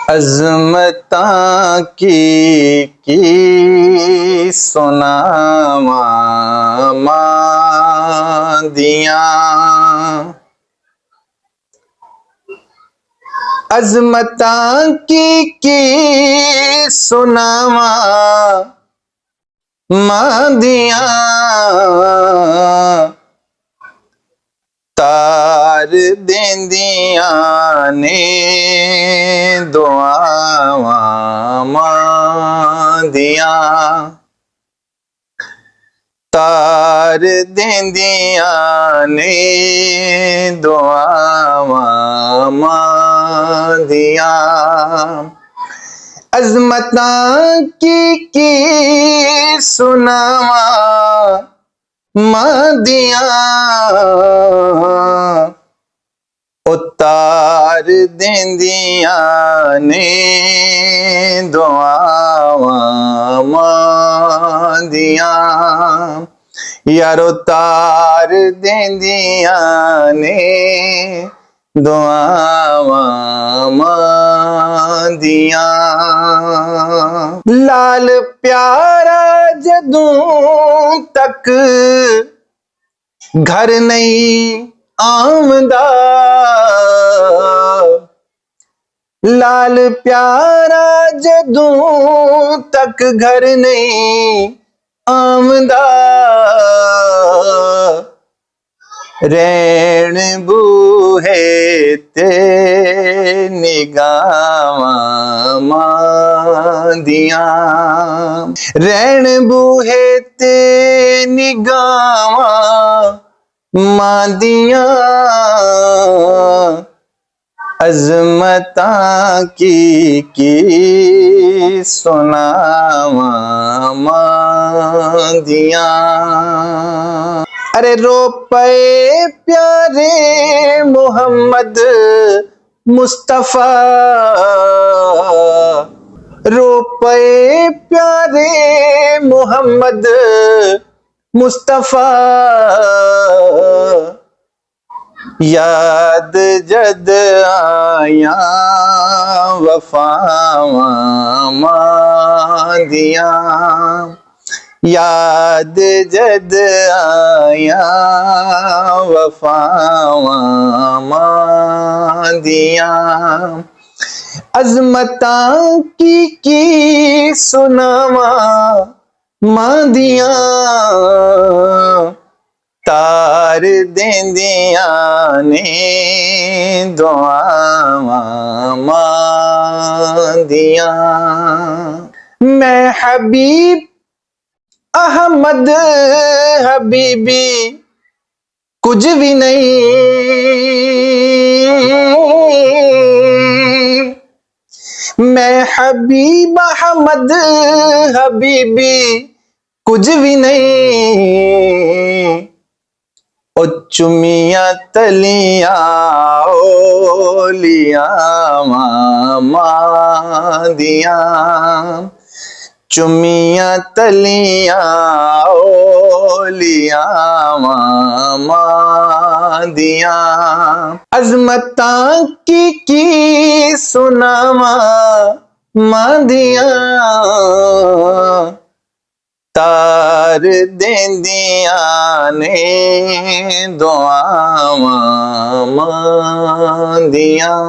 عظمتاں کی سناواں ماندیاں، عظمتاں کی سناواں ماندیاں، تار دیندیاں نے دعاواں ماندیاں، تار دیندیاں نے دعاواں ماندیاں، عظمتاں کی سناواں ماندیاں، اتار دیندیاں نے دعاواں ماندیاں، یارو تار دیندیاں نے دعاواں ماندیاں، لال پیارا جدوں تک گھر نہیں آمدا، لال پیارا جدوں تک گھر نہیں آمدا، رین بوہے تے نگاواں ماندیاں، رین بوہے تے نگاواں ماندیاں، عظمتاں کی سناواں ماندیاں، ارے رو پے پیارے محمد مصطفیٰ، رو پے پیارے محمد مصطفیٰ، یاد جد آیاں وفاواں ماندیاں، یاد جد آیاں وفاواں ماندیاں، عظمتاں کی سناواں ماندیاں، تار دیندیاں نے دعاواں ماندیاں، میں حبیب احمد حبیبی کچھ بھی نہیں، میں حبیب احمد حبیبی کچھ بھی نہیں، او چمیاں تلیاں اولیاء ماندیاں، چمیاں تلیاں اولیاء ماندیاں، عظمتاں کی سناواں ماندیاں، تار دیندیاں نے دعاواں ماندیاں۔